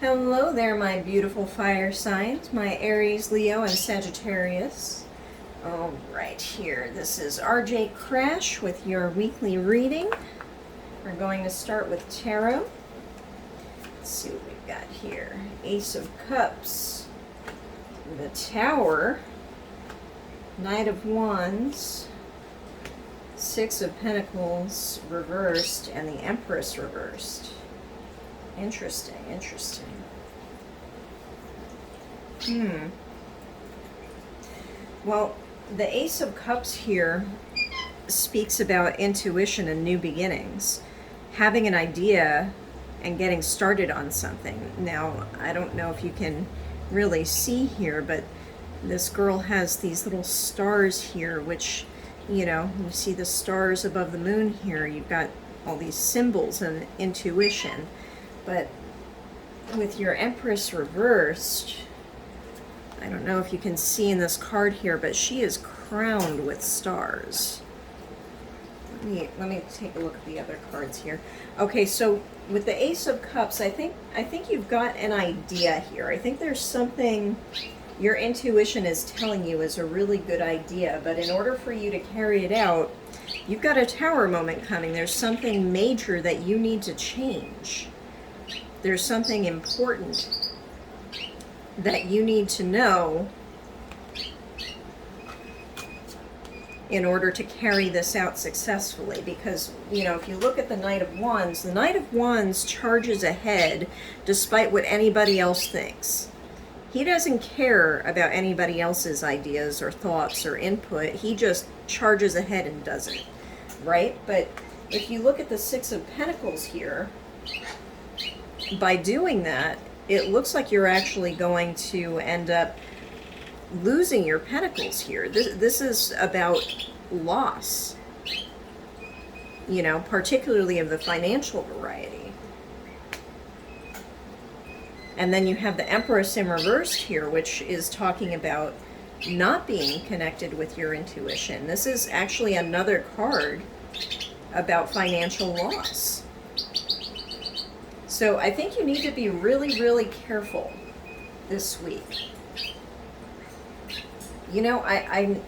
Hello there, my beautiful fire signs, my Aries, Leo, and Sagittarius. All right, here, this is RJ Crash with your weekly reading. We're going to start with tarot. Let's see what we've got here. Ace of Cups, the Tower, Knight of Wands, Six of Pentacles reversed, and the Empress reversed. Interesting, interesting. Well, the Ace of Cups here speaks about intuition and new beginnings. Having an idea and getting started on something. Now, I don't know if you can really see here, but this girl has these little stars here, which, you know, you see the stars above the moon here. You've got all these symbols and intuition. But with your Empress reversed, I don't know if you can see in this card here, but she is crowned with stars. Let me take a look at the other cards here. Okay, so with the Ace of Cups, I think you've got an idea here. I think there's something your intuition is telling you is a really good idea, but in order for you to carry it out, you've got a Tower moment coming. There's something major that you need to change. There's something important that you need to know in order to carry this out successfully. Because, you know, if you look at the Knight of Wands charges ahead despite what anybody else thinks. He doesn't care about anybody else's ideas or thoughts or input. He just charges ahead and does it, right? But if you look at the Six of Pentacles here, by doing that, it looks like you're actually going to end up losing your pentacles here. This is about loss, you know, particularly of the financial variety. And then you have the Empress in reversed here, which is talking about not being connected with your intuition. This is actually another card about financial loss. So I think you need to be really, really careful this week. You know, I'm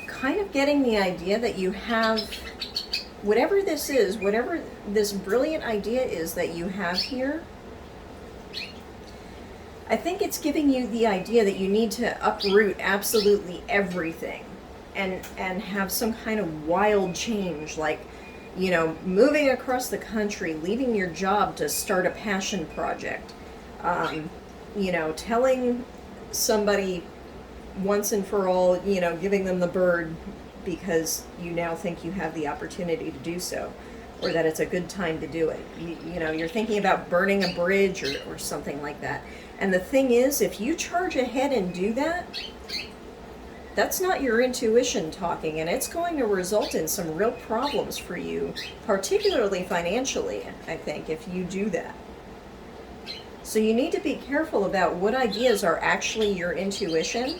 kind of getting the idea that you have, whatever this is, whatever this brilliant idea is that you have here, I think it's giving you the idea that you need to uproot absolutely everything and have some kind of wild change, like, you know, moving across the country, leaving your job to start a passion project, you know, telling somebody once and for all, you know, giving them the bird because you now think you have the opportunity to do so, or that it's a good time to do it. You know, you're thinking about burning a bridge or something like that. And the thing is, if you charge ahead and do that, that's not your intuition talking, and it's going to result in some real problems for you, particularly financially, I think, if you do that. So you need to be careful about what ideas are actually your intuition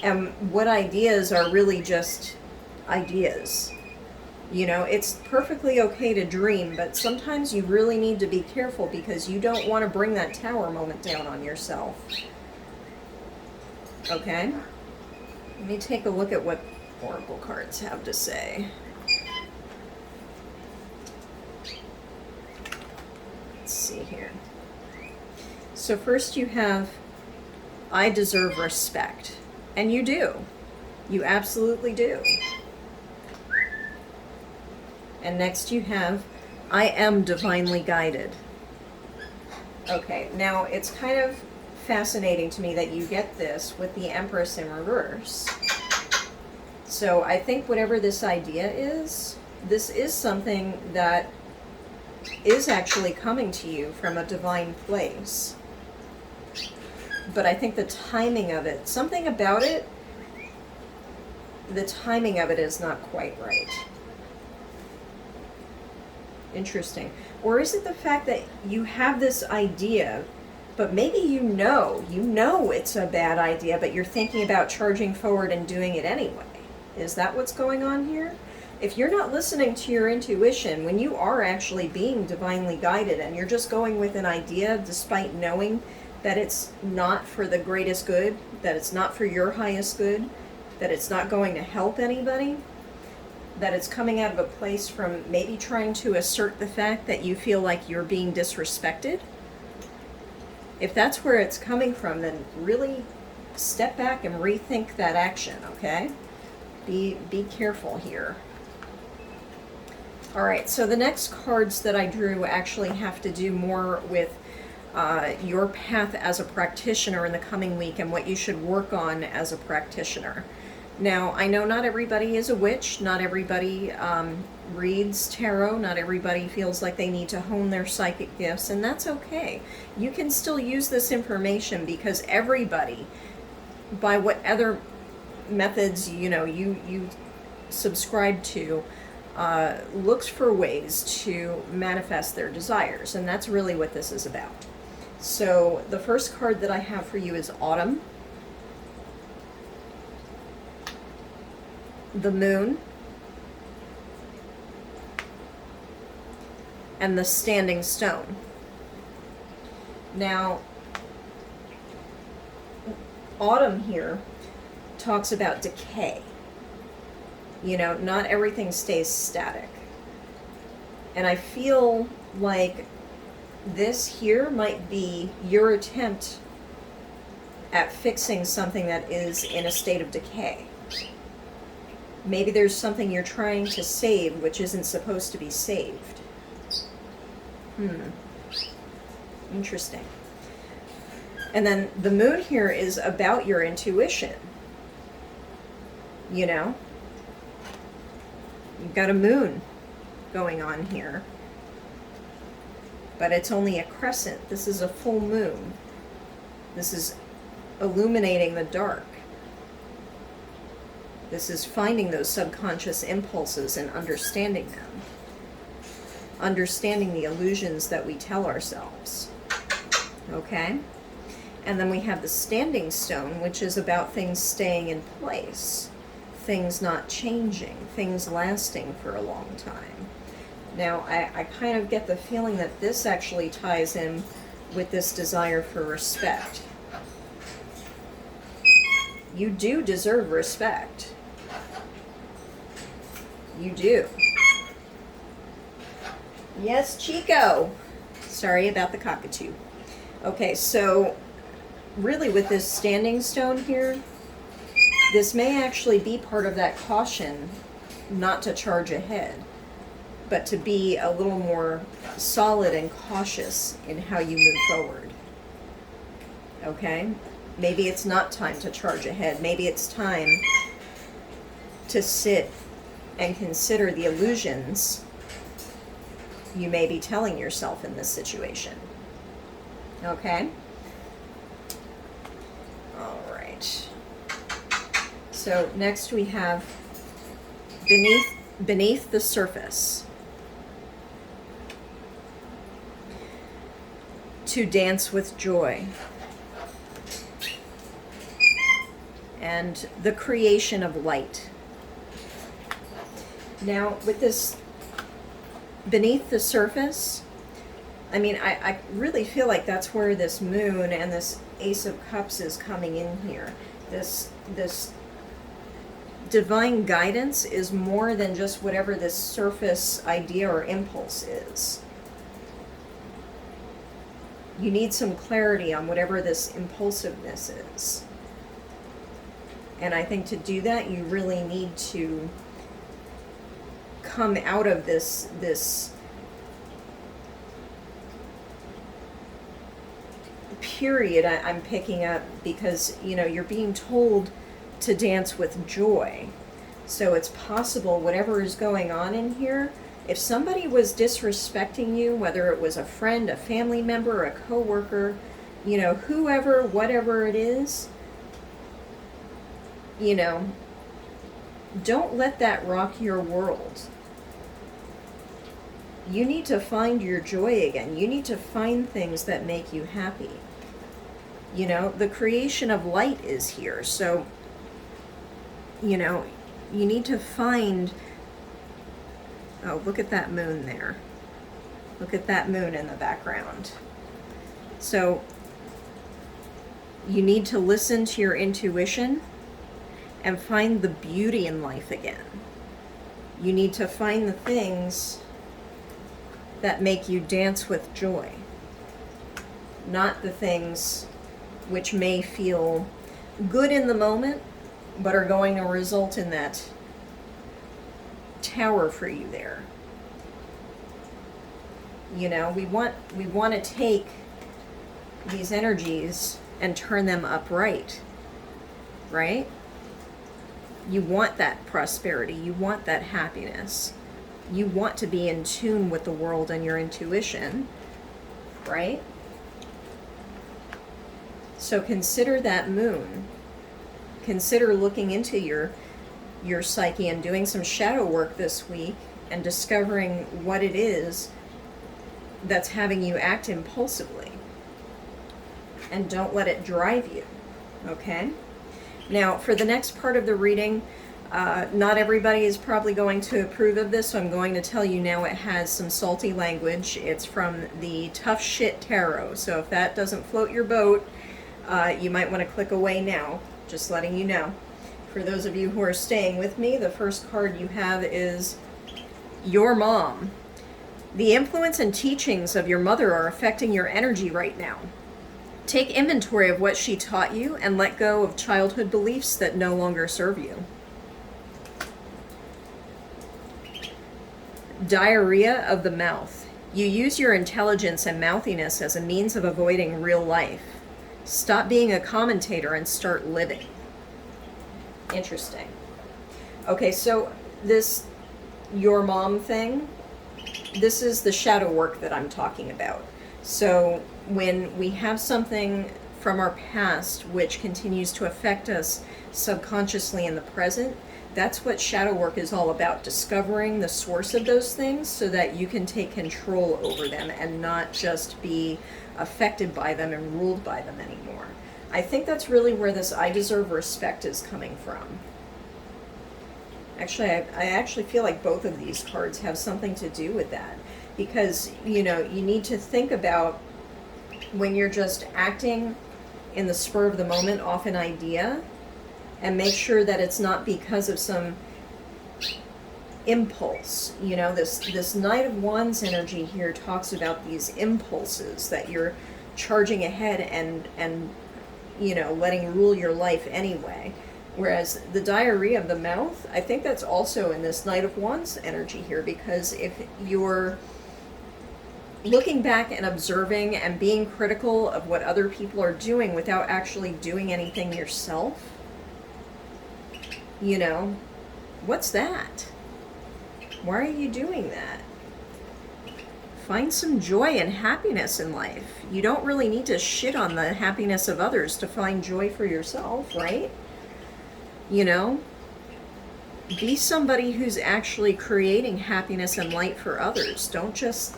and what ideas are really just ideas. You know, it's perfectly okay to dream, but sometimes you really need to be careful because you don't want to bring that Tower moment down on yourself. Okay, let me take a look at what Oracle cards have to say. Let's see here. So first you have, I deserve respect. And you do. You absolutely do. And next you have, I am divinely guided. Okay, now it's kind of fascinating to me that you get this with the Empress in reverse. So I think whatever this idea is, this is something that is actually coming to you from a divine place. But I think the timing of it, something about it, the timing of it is not quite right. Interesting. Or is it the fact that you have this idea, but maybe you know it's a bad idea, but you're thinking about charging forward and doing it anyway? Is that what's going on here? if you're not listening to your intuition, when you are actually being divinely guided and you're just going with an idea despite knowing that it's not for the greatest good, that it's not for your highest good, that it's not going to help anybody, that it's coming out of a place from maybe trying to assert the fact that you feel like you're being disrespected, if that's where it's coming from, then really step back and rethink that action, okay? Be careful here. All right, so the next cards that I drew actually have to do more with your path as a practitioner in the coming week and what you should work on as a practitioner. Now, I know not everybody is a witch, not everybody reads tarot, not everybody feels like they need to hone their psychic gifts, and that's okay. You can still use this information because everybody, by what other methods you subscribe to, looks for ways to manifest their desires, and that's really what this is about. So the first card that I have for you is Autumn, the Moon, and the Standing Stone. Now, Autumn here talks about decay. You know, not everything stays static. And I feel like this here might be your attempt at fixing something that is in a state of decay. Maybe there's something you're trying to save which isn't supposed to be saved. Interesting. And then the Moon here is about your intuition. You know? You've got a moon going on here. But it's only a crescent. This is a full moon. This is illuminating the dark. This is finding those subconscious impulses and understanding them. Understanding the illusions that we tell ourselves. Okay? And then we have the Standing Stone, which is about things staying in place. Things not changing. Things lasting for a long time. Now, I kind of get the feeling that this actually ties in with this desire for respect. You do deserve respect. You do. Yes, Chico. Sorry about the cockatoo. Okay, so really with this Standing Stone here, this may actually be part of that caution not to charge ahead, but to be a little more solid and cautious in how you move forward. Okay? Maybe it's not time to charge ahead. Maybe it's time to sit and consider the illusions you may be telling yourself in this situation. Okay? All right. So next we have beneath the surface. To dance with joy. And the creation of light. Now, with this beneath the surface, I mean, I really feel like that's where this moon and this Ace of Cups is coming in here. This divine guidance is more than just whatever this surface idea or impulse is. You need some clarity on whatever this impulsiveness is. And I think to do that, you really need to come out of this period I'm picking up, because, you know, you're being told to dance with joy. So it's possible whatever is going on in here, if somebody was disrespecting you, whether it was a friend, a family member, a coworker, you know, whoever, whatever it is, you know, don't let that rock your world. You need to find your joy again. You need to find things that make you happy. You know, the creation of light is here. So, you know, you need to find Oh, look at that moon there. Look at that moon in the background. So you need to listen to your intuition and find the beauty in life again. You need to find the things that make you dance with joy, not the things which may feel good in the moment, but are going to result in that tower for you there. You know, we want to take these energies and turn them upright, right? You want that prosperity. You want that happiness. You want to be in tune with the world and your intuition, right? So consider that moon. Consider looking into your psyche and doing some shadow work this week and discovering what it is that's having you act impulsively. And don't let it drive you, okay? Now, for the next part of the reading, not everybody is probably going to approve of this, so I'm going to tell you now it has some salty language. It's from the Tough Shit Tarot, so if that doesn't float your boat, you might want to click away now, just letting you know. For those of you who are staying with me, the first card you have is Your Mom. The influence and teachings of your mother are affecting your energy right now. Take inventory of what she taught you and let go of childhood beliefs that no longer serve you. Diarrhea of the mouth. You use your intelligence and mouthiness as a means of avoiding real life. Stop being a commentator and start living. Interesting. Okay, so this Your Mom thing, this is the shadow work that I'm talking about. So when we have something from our past which continues to affect us subconsciously in the present, that's what shadow work is all about, discovering the source of those things so that you can take control over them and not just be affected by them and ruled by them anymore. I think that's really where this I deserve respect is coming from. Actually, I actually feel like both of these cards have something to do with that. Because, you know, you need to think about when you're just acting in the spur of the moment off an idea, and make sure that it's not because of some impulse. You know, this Knight of Wands energy here talks about these impulses that you're charging ahead and you know, letting rule your life anyway. Whereas the diarrhea of the mouth, I think that's also in this Knight of Wands energy here, because if you're looking back and observing and being critical of what other people are doing without actually doing anything yourself, you know, what's that? Why are you doing that? Find some joy and happiness in life. You don't really need to shit on the happiness of others to find joy for yourself, right? You know, be somebody who's actually creating happiness and light for others. Don't just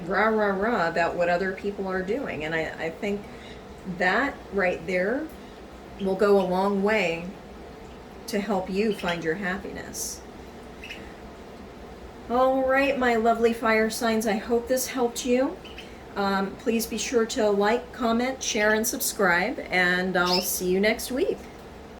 rah, rah, rah about what other people are doing. And I think that right there will go a long way to help you find your happiness. All right, my lovely fire signs, I hope this helped you. Please be sure to like, comment, share, and subscribe, and I'll see you next week.